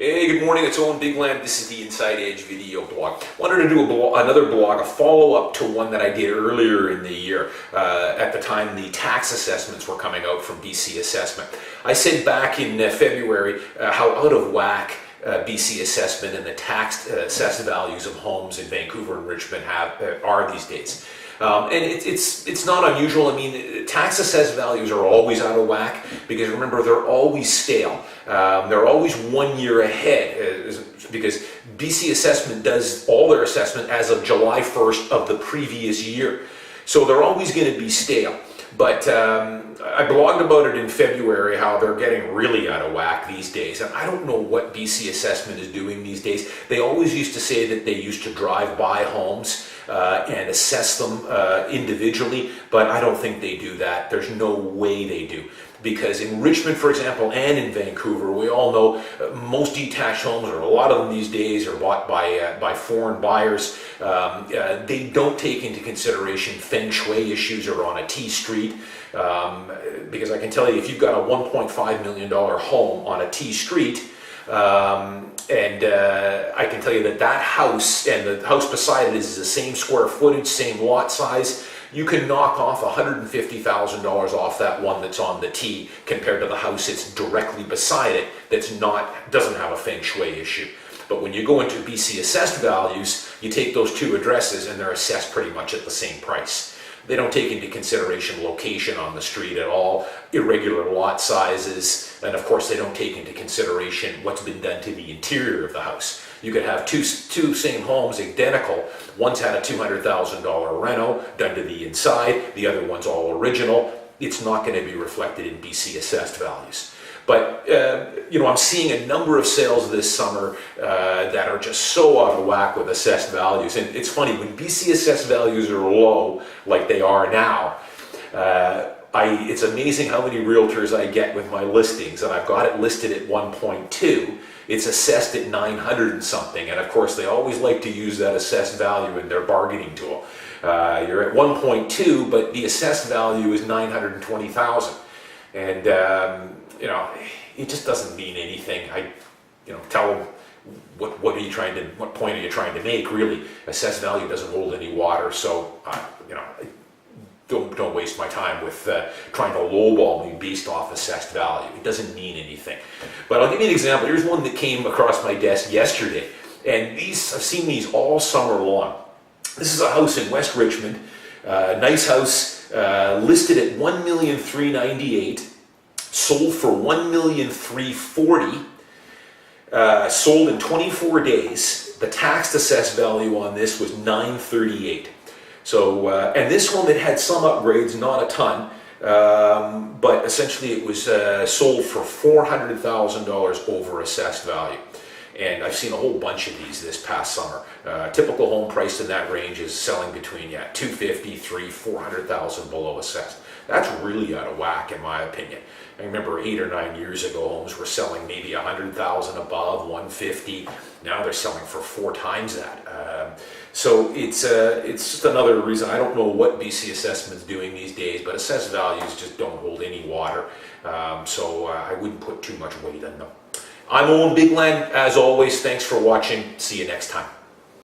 Hey, good morning, it's Owen Bigland. This is the Inside Edge video blog. Wanted to do another blog, a follow-up to one that I did earlier in the year. At the time, the tax assessments were coming out from BC Assessment. I said back in February how out of whack BC Assessment and the tax assessed values of homes in Vancouver and Richmond are these days. And it's not unusual. I mean, tax assessed values are always out of whack because remember, they're always stale. They're always 1 year ahead because BC Assessment does all their assessment as of July 1st of the previous year. So they're always going to be stale. But I blogged about it in February, how they're getting really out of whack these days. And I don't know what BC Assessment is doing these days. They always used to say that they used to drive by homes and assess them individually, but I don't think they do that. There's no way they do. Because in Richmond, for example, and in Vancouver, we all know most detached homes, or a lot of them these days, are bought by foreign buyers. They don't take into consideration feng shui issues or on a T street. Because I can tell you, if you've got a $1.5 million home on a T street, and I can tell you that house and the house beside it is the same square footage, same lot size. You can knock off $150,000 off that one that's on the T compared to the house that's directly beside it doesn't have a feng shui issue. But when you go into BC assessed values, you take those two addresses and they're assessed pretty much at the same price. They don't take into consideration location on the street at all, irregular lot sizes, and of course they don't take into consideration what's been done to the interior of the house. You could have two same homes identical. One's had a $200,000 reno done to the inside, the other one's all original. It's not going to be reflected in BC assessed values. But, I'm seeing a number of sales this summer that are just so out of whack with assessed values. And it's funny, when BC assessed values are low, like they are now, it's amazing how many realtors I get with my listings, and I've got it listed at 1.2. It's assessed at 900 and something, and of course they always like to use that assessed value in their bargaining tool. You're at 1.2, but the assessed value is 920,000, and it just doesn't mean anything. I tell them what point are you trying to make? Really, assessed value doesn't hold any water, so Don't waste my time with trying to lowball me based off assessed value. It doesn't mean anything. But I'll give you an example. Here's one that came across my desk yesterday, and I've seen these all summer long. This is a house in West Richmond, nice house, listed at $1,398,000, sold for $1,340,000, sold in 24 days. The tax assessed value on this was $938,000. So, and this one that had some upgrades, not a ton, but essentially it was sold for $400,000 over assessed value. And I've seen a whole bunch of these this past summer. Typical home price in that range is selling between $250,000, $300,000, $400,000 below assessed. That's really out of whack, in my opinion. I remember 8 or 9 years ago, homes were selling maybe $100,000 above, $150,000. Now they're selling for 4 times that. So it's just another reason. I don't know what BC Assessment's doing these days, but assessed values just don't hold any water. So I wouldn't put too much weight on them. I'm Owen Bigland. As always, thanks for watching. See you next time.